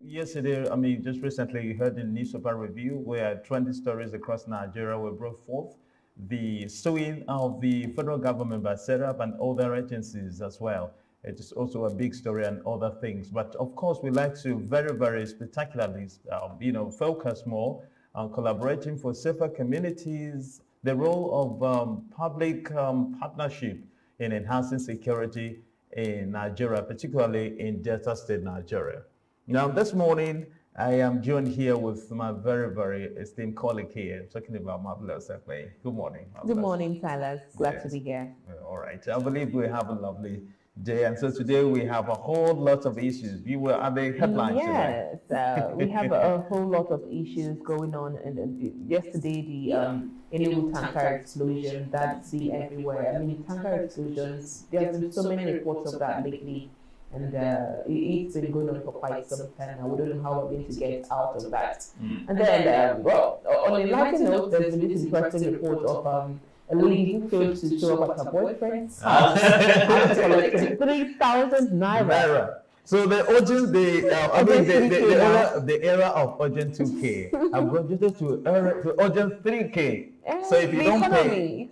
Yesterday, I mean, just recently, you heard in newspaper review where 20 stories across Nigeria were brought forth. The suing of the federal government by SERAP and other agencies as well. It is also a big story and other things. But of course, we like to very spectacularly, focus more on collaborating for safer communities, the role of public partnership in enhancing security in Nigeria, particularly in Delta State, Nigeria. Now, this morning, I am joined here with my very esteemed colleague here, talking about Marvelous FA. Good morning, Marvelous. Good morning, Tyler. Glad to be here. All right. I believe we have a lovely day. And so today we have a whole lot of issues. You were at the headlines today. Yes, we have a whole lot of issues going on. And yesterday, the Enugu tanker explosion that's seen everywhere. I mean, tanker explosions, there's been so many reports of that lately. And it's been going on for quite some time now. We don't know how we're going to get out of that. And then, on a lighter note, there's been this interesting report of a lady who failed to show up at her boyfriend's house after collecting 3,000 naira. So the era of urgent 2K, I'm going to urgent 3K. So if you don't pay,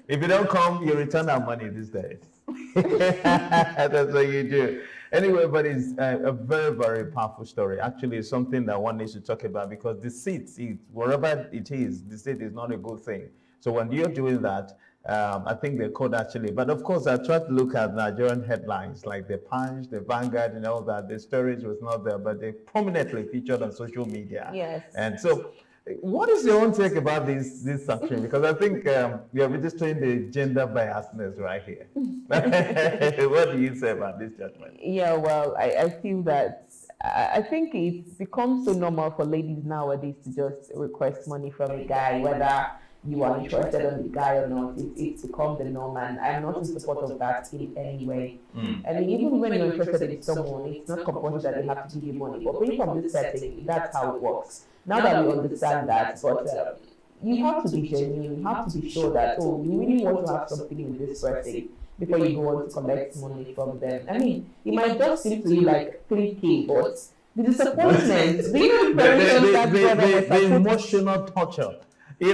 if you don't come, you return our money these days. That's what you do. Anyway, but it's a very powerful story. Actually, it's something that one needs to talk about because deceit, wherever it is, deceit is not a good thing. So when you're doing that, I think the code actually, but of course I tried to look at Nigerian headlines like the Punch, the Vanguard and all that. The stories was not there, but they prominently featured on social media. Yes. And so what is your own take about this action? Because I think we are registering the gender biasness right here. What do you say about this judgment? Yeah, well, I feel that I think it's become so normal for ladies nowadays to just request money from a guy, whether you are interested in the guy or not. It's become the norm, and I'm not in support of that in any way. I mean, even when you're interested in someone, it's not compulsory that they have to give you money. But being from this setting, that's how it works. Now that we understand that, but you have to be genuine. You have to be sure that, you really want to have something with this person before you go on to collect money from them. I mean, it might just seem to you like 3K, but the disappointment, the emotional torture. The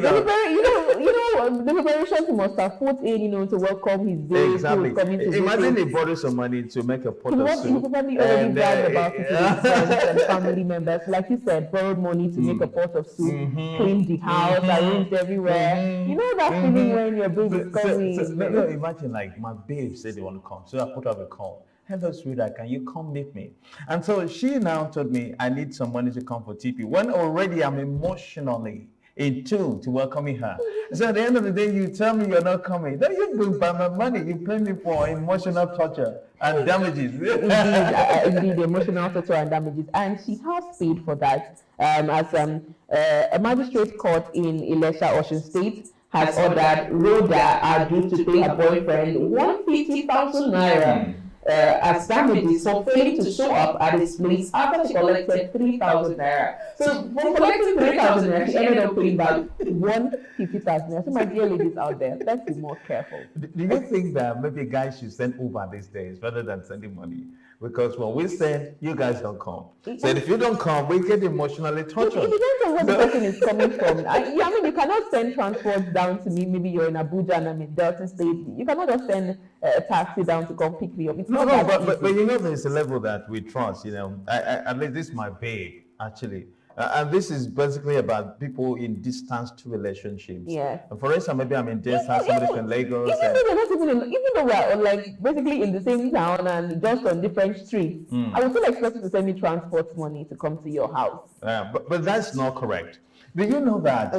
preparations he must have put in, to welcome his day. Exactly. Imagine he borrowed some money to make a pot of soup. He probably already bragged about it to his friends and family members. Like you said, borrowed money to make a pot of soup, cleaned the house, arranged everywhere. You know that feeling when your baby is coming. No, imagine like my babe said they want to come, so I put up a call. Hello, sweetheart, can you come meet me? And so she now told me I need some money to come for TP. When already I'm emotionally in tune to welcoming her. So at the end of the day, you tell me you're not coming. Then you bring back my money. You pay me for emotional torture and damages. Indeed, emotional torture and damages. And she has paid for that. As a magistrate court in Ilesha, Osun State, has ordered Rhoda Adu to pay her boyfriend 150,000 naira. As damages for failing to show up at his place after she collected 3,000 naira. So for collecting 3,000 naira, she ended up paying back 150,000 naira. So my dear ladies out there, let's be more careful. Do you think that maybe guys should send Uber these days rather than sending money? Because when we send, you guys don't come. So if you don't come, we get emotionally tortured. It depends on where the person is coming from. I mean, you cannot send transport down to me. Maybe you're in Abuja and I'm in Delta State. You cannot just send a taxi down to come pick me up. But there's a level that we trust. At least this is my babe, actually. And this is basically about people in distanced relationships. Yeah. And for instance, maybe I'm in Delta, somebody's in Lagos. Even though we're basically in the same town and just on different streets, I would still expect you to send me transport money to come to your house. But that's not correct. Do you know that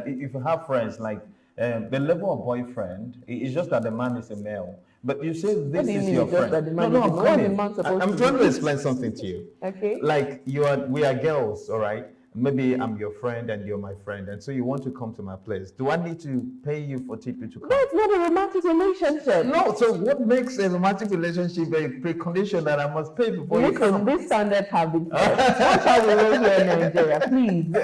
if you have friends, like the level of boyfriend, it's just that the man is a male. But you say this is your friend. I'm trying to explain something to you. Okay. Like we are girls, all right? Maybe I'm your friend and you're my friend, and so you want to come to my place. Do I need to pay you for TP to come? That's not a romantic relationship. No, so what makes a romantic relationship a precondition that I must pay before you come? This standards have been set. That's how we live here in Nigeria, please.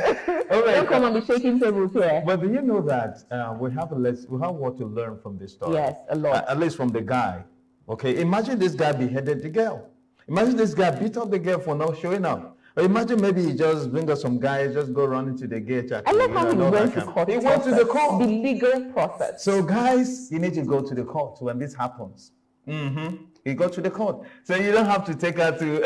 All right. Don't come and be shaking tables here. But do you know that we have what to learn from this story? Yes, a lot. At least from the guy. Okay, imagine this guy beheaded the girl. Imagine this guy beat up the girl for not showing up. Imagine maybe he just bring us some guys, just go running to the gate. I love how he went to court. He went to the The court. legal process. So guys, you need to go to the court when this happens. You go to the court. So you don't have to take her to...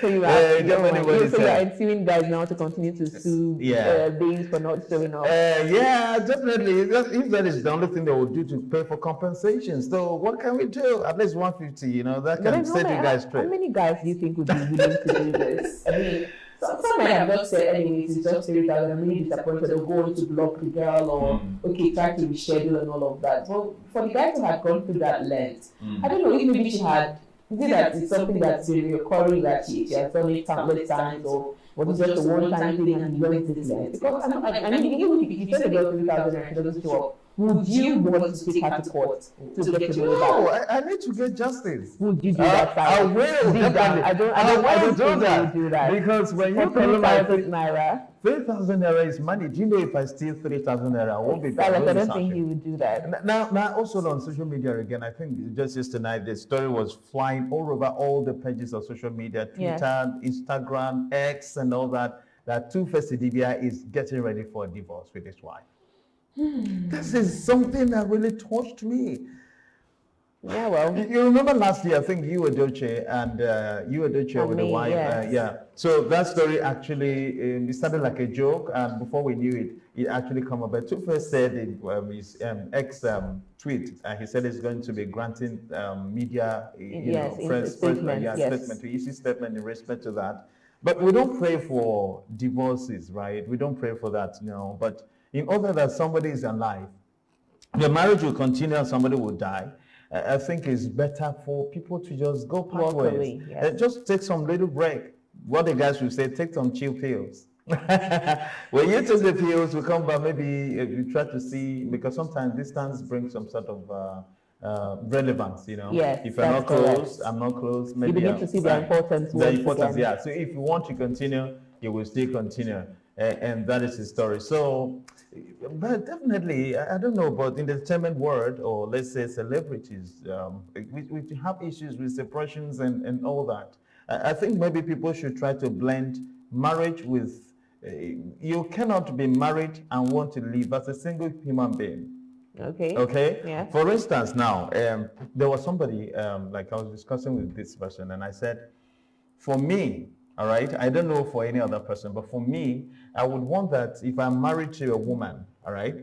So you are suing guys now to continue to sue these for not showing up. Yeah, definitely. If that is the only thing they will do to pay for compensation. So what can we do? At least 150, you know, that can set you guys straight. How many guys do you think would be willing to do this? I mean, some might have just said, anyways, it's just 3,000. I'm really disappointed. They'll go on to block the girl or, try to reschedule and all of that. Well, for the guys who had gone through that length, I don't know if maybe she had... Is it that it's something that's been recurring that she has done it countless times, or was it just a one-time thing and you went this length? Because I mean, even if you said the girl 3,000 and she doesn't show up, would you want to take her to court to get to know that? I need to get justice. Would you do that? I will. Definitely. I don't think you do that. Because when you for 3,000 naira. 3,000 naira is money. Do you know if I steal 3,000 naira, I won't be I don't think he would do that. Now, also on social media again, I think just yesterday the story was flying all over all the pages of social media, Twitter, Instagram, X, and all that. That Two-Face Idibia is getting ready for a divorce with his wife. This is something that really touched me. Yeah, well. You remember last year, I think you were Doche and with the wife. Yes. So that story actually, it started like a joke, and before we knew it, it actually came up. But Two-Face said in his ex tweet, he said he's going to be granting media, statement, to issue statement in respect to that. But we don't pray for divorces, right? We don't pray for that, no. But in order that somebody is alive, the marriage will continue and somebody will die. I think it's better for people to just go part ways. Just take some little break. What the guys will say, take some chill pills. When you take the pills, we come back, maybe you try to see, because sometimes distance brings some sort of relevance, you know. Yes, if you're not close, I'm not close. Maybe you begin to see the importance. Yeah. So if you want to continue, you will still continue. And that is the story. So, but definitely, I don't know, but in the entertainment world, or let's say celebrities, we have issues with separations and all that. I think maybe people should try to blend marriage with, you cannot be married and want to live as a single human being. Okay. Yeah. For instance, now, there was somebody, like I was discussing with this person, and I said, for me, all right, I don't know for any other person, but for me, I would want that if I'm married to a woman, all right,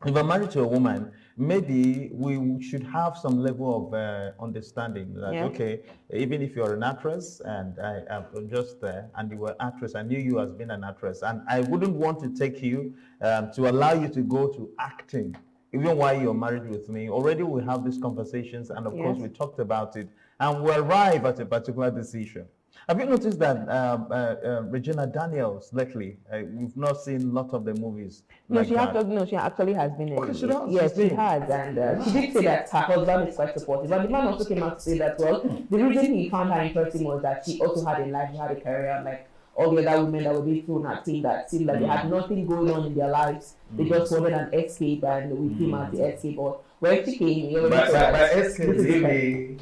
if I'm married to a woman, maybe we should have some level of understanding that, okay, even if you're an actress and I am just there and you were an actress, I knew you as being an actress, and I wouldn't want to take you to allow you to go to acting, even while you're married with me. Already we have these conversations, and of course we talked about it, and we arrive at a particular decision. Have you noticed that Regina Daniels lately, we've not seen a lot of the movies? No, she actually has been in. Yes, she has, and she did say that her husband is quite supportive. But the man also came out to say that, well, the reason he found her interesting was that she also had a life, she had a career, like all the other women that were being thrown at him, that seemed like they had nothing going on in their lives. They just wanted an escape, and with him as the escape. But when she came, escape really,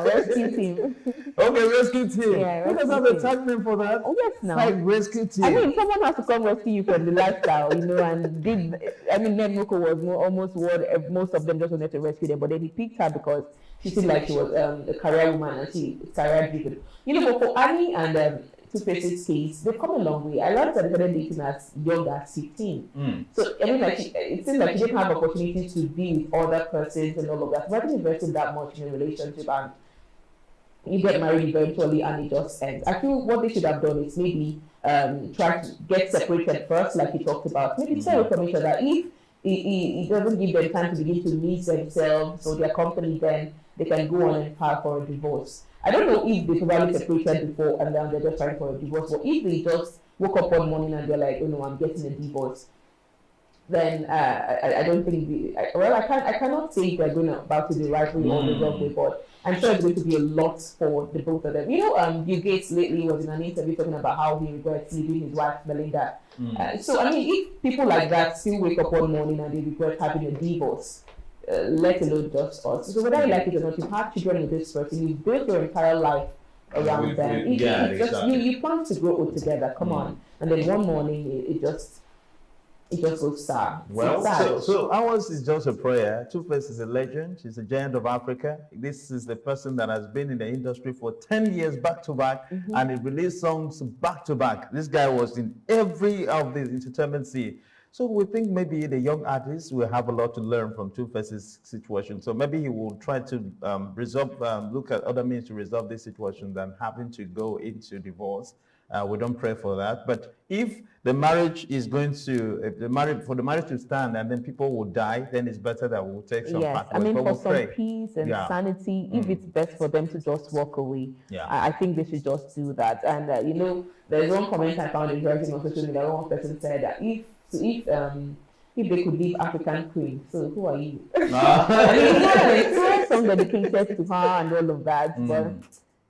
rescue team. Okay, rescue team. Yeah, you guys have a tag name for that? Oh, yes, now. Like rescue team. I mean, someone has to come rescue you from the lifestyle, you know, and N3K was almost what most of them just wanted to rescue them, but then he picked her because she seemed like she was a career woman and she career driven. You know, but for Annie and Two-Face's case, they've come a long way. I learned that they started dating as young as 15. So, I mean, like, it seems like she didn't have opportunity to be with other persons and all of that. So I didn't invest that much in a relationship, and you get married eventually and it just ends. I feel what they should have done is maybe try to get separated first, like he talked about. Maybe tell from each other. If it doesn't give them time to begin to meet themselves or their company, then they can go on and file for a divorce. I don't know if they probably separated before and then they're just trying for a divorce, but if they just woke up one morning and they're like, oh no, I'm getting a divorce, then I don't think I cannot say they're going about it the right way or the wrong way, but I'm sure it's going to be a lot for the both of them. You know, Bill Gates lately was in an interview talking about how he regrets leaving his wife Melinda. So I mean, if people like that still wake up one morning and they regret having a divorce, let alone just us. So whether you like it or not, you have children with this person, you've built your entire life around them. It's just exactly. you plan to grow old together. Come on, and then one morning it just goes sour. Well, It's sad. so ours is just a prayer. Two-Face is a legend. She's a giant of Africa. This is the person that has been in the industry for 10 years back to back, and he released songs back to back. This guy was in every of the entertainment scene. So we think maybe the young artists will have a lot to learn from Two-Face's situation. So maybe he will try to look at other means to resolve this situation than having to go into divorce. We don't pray for that. But if the marriage is going to, for the marriage to stand and then people will die, then it's better that we'll take some Yes, pathway. I mean, But for we'll some pray. peace and sanity, if it's best for them to just walk away, Yeah. I think they should just do that. And there's one comment I found interesting on social media. One person said that if they could leave African Queen, so who are you? I mean, yeah, song dedicated to her and all of that, but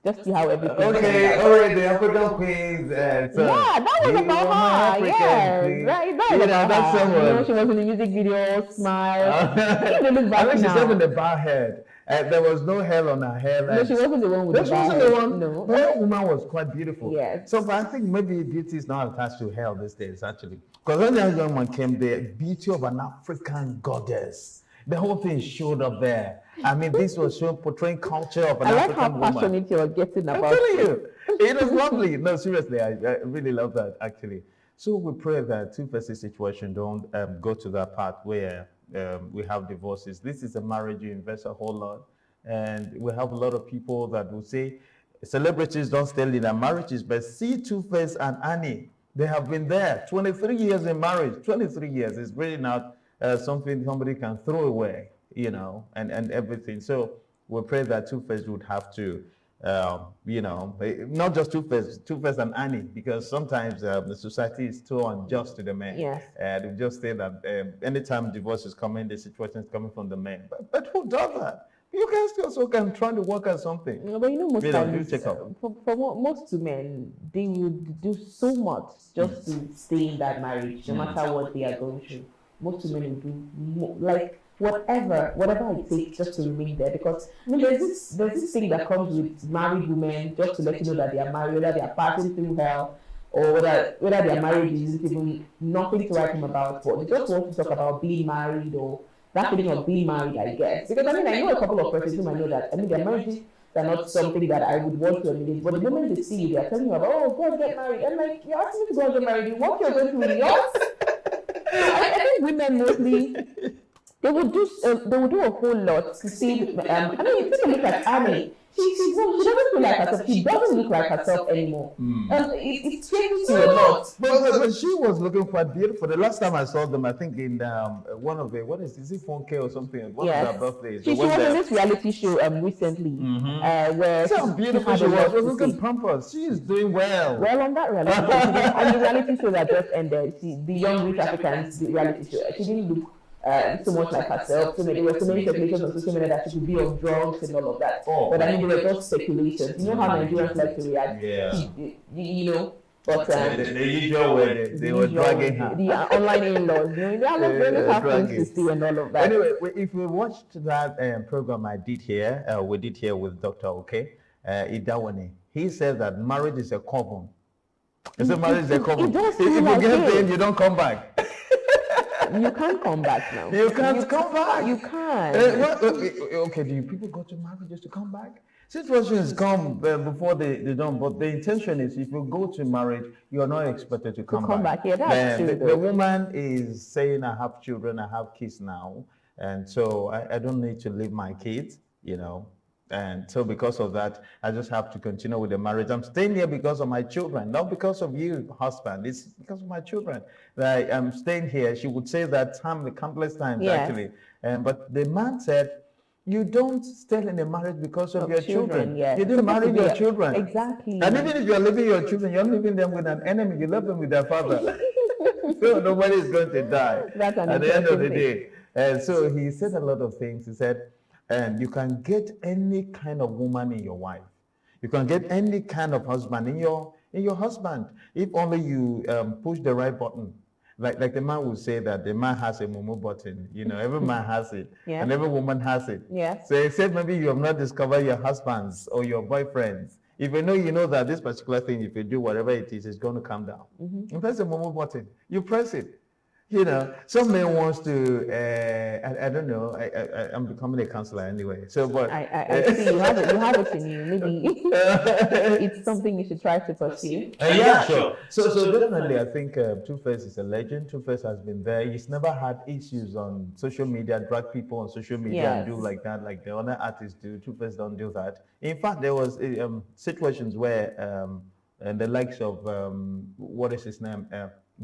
just see how everything. Okay, all right, the African Queens. So Yeah, that was you about were my her. African Yes, queen. right. That You was know, about that's her. someone. She was in the music video, smile. They look I back think she's now. having a bar head. There was no hair on her hair. No, she wasn't the one with This the wasn't bag. the one. No. But that woman was quite beautiful. Yes. So, but I think maybe beauty is not attached to hair these days, actually. Because when that young man came, the beauty of an African goddess, the whole thing showed up there. I mean, this was portraying culture of an I like how African woman. passionate you're getting I'm about telling it. you, it was lovely. No, seriously, I really love that, actually. So we pray that Two-Face's situation don't go to that part where we have divorces. This is a marriage you invest a whole lot. And we have a lot of people that will say, celebrities don't stay in their marriages, but see Two-Face and Annie, they have been there 23 years in marriage. 23 years is really not something somebody can throw away, and everything. So we pray that Two-Face would have to, not just Two-Face and Annie, because sometimes the society is too unjust to the men. Yes. They just say that anytime divorce is coming, the situation is coming from the men. But who does that? You guys also can try to work at something. No, but most times, check up. for most men, they would do so much just to stay in that marriage, no matter what they are going through. Most women will do like whatever it takes just to remain there. Because I mean, there's this thing that comes with married women, just to let you know that they are married, whether they are passing through hell, or whether their marriage isn't even nothing to write home about. But they just want to talk about being married or that feeling of being married, I guess. Because I mean, I know a couple of persons whom I know that, I mean, their marriages are not something that I would want to emulate. But the moment they see you, they are telling you about, oh, go and get married. I'm like, you're asking me to go and get married. What you're going through is yours? I think women mostly, they would do a whole lot to see. I mean, take a look at Annie. She doesn't look like herself. She doesn't look like herself anymore. It changes you a lot. But she was looking quite beautiful. The last time I saw them, I think in one of the, is it 4K or something? One of their birthdays. She was in this reality show recently where see how beautiful she was. She was looking pampered. She is doing well. Well, on that reality show, and the reality show that just ended, the Young Rich Africans reality show, she didn't look so much like herself. So there were so many speculations on social media that she could be on drugs and all of that. But I mean, they were just speculations. You know how Nigerians like to react. Yeah. But the usual way they were dragging her. The online in-laws, they always have things to see and all of that. Anyway, if we watched that program we did here with Dr. Okay, Idawani, he said that marriage is a coven. He said marriage is a coven. If you get in, you don't come back. You can't come back now. You can't come back. You can't. Okay, do people go to marriages to come back? Situations come before they don't, but the intention is if you go to marriage, you are not expected to come back. Yeah, that's true. The woman is saying, I have children, I have kids now, and so I don't need to leave my kids, And so because of that, I just have to continue with the marriage. I'm staying here because of my children, not because of you, husband. It's because of my children that I'm staying here. She would say that countless times, actually. But the man said, you don't stay in a marriage because of your children. Yeah. You didn't marry your children. Exactly. And even if you're leaving your children, you're leaving them with an enemy. You left them with their father. So nobody is going to die at the end of the day. And so he said a lot of things. He said, and you can get any kind of woman in your wife. You can get any kind of husband in your husband if only you push the right button. Like the man would say that the man has a mumu button. Every man has it, and every woman has it. Yeah. So except maybe you have not discovered your husbands or your boyfriends, If you know that this particular thing, if you do whatever it is, it's going to come down. You press the move button, you press it. Some man wants to, I don't know, I'm becoming a counselor anyway. So, but I see you have it in you. Maybe it's something you should try to pursue. Yeah, sure. So definitely, I think Two-Face is a legend. Two-Face has been there. He's never had issues on social media, drag people on social media and do like that, like the other artists do. Two-Face don't do that. In fact, there was situations where and the likes of what is his name?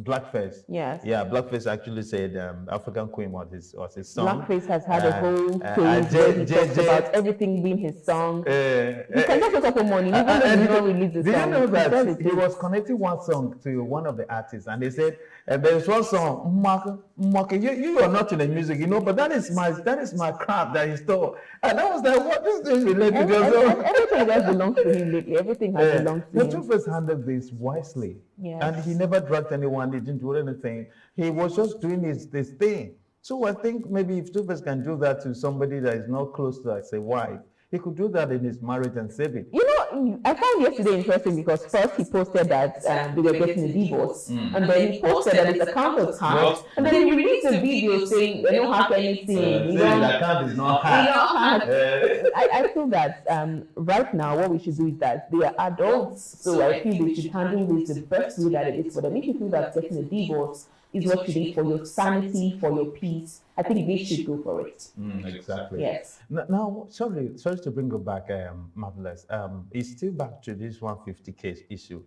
Blackface. Yes. Yeah, Blackface actually said African Queen was his song. Blackface has had a whole page where he talks about everything being his song. You can just talk about money, even though you don't release the song. Do you know that he was connecting one song to one of the artists, and they said there's one song, Mark, you are not in the music, but that is my craft that he stole. And I was like, what is this related to? Everything that belongs to him lately, everything has belonged to him. Two-Face handled this wisely. Yes. And he never drugged anyone, he didn't do anything. He was just doing this thing. So I think maybe if Two-Face can do that to somebody that is not close to, like, say, wife, he could do that in his marriage and save it. I found yesterday interesting because first he posted that they were getting a divorce, and then he posted that his account was hacked, and then he released a video saying they don't hack anything. The account is not hacked. I feel that right now what we should do is that they are adults, so I feel they should handle this the best way that it is for them. If you feel that getting a divorce is what you need for your sanity, for your peace, I think they should go for it. Exactly. Yes. Now, sorry to bring you back, Marvelous. It's still back to this 150K issue.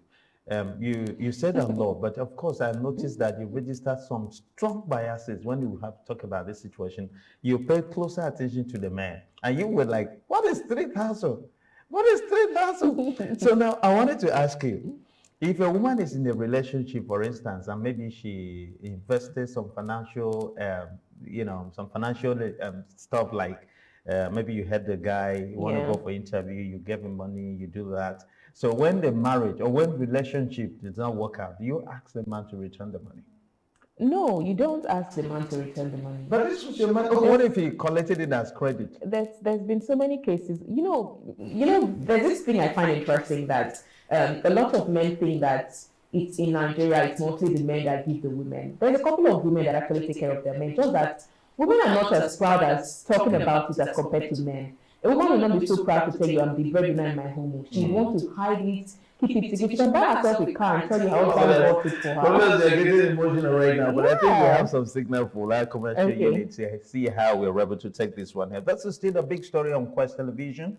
You said a lot, but of course I noticed that you registered some strong biases when you have to talk about this situation. You paid closer attention to the man, and you were like, "What is 3,000? What is 3,000?" So now I wanted to ask you, if a woman is in a relationship, for instance, and maybe she invested some financial, stuff like maybe you had the guy, you want to go for interview, you give him money, you do that. So when the marriage or when relationship does not work out, do you ask the man to return the money? No, you don't ask the man to return the money. But this was your man. Okay, what if he collected it as credit? There's been so many cases. There's this thing I find interesting that a lot of men think that it's in Nigeria, it's mostly the men that give the women. There's a couple of women that actually take care of their men, just that women are not as proud as talking about it as compared to men. A woman will not be so proud to tell you, I'm the breadwinner in my home. She wants to hide it, keep it secret. She can buy herself a car and tell you how husband bought it for her. They're getting emotional right now, but I think we have some signal for our commercial unit to see how we're able to take this one here. That's still a big story on Quest Television.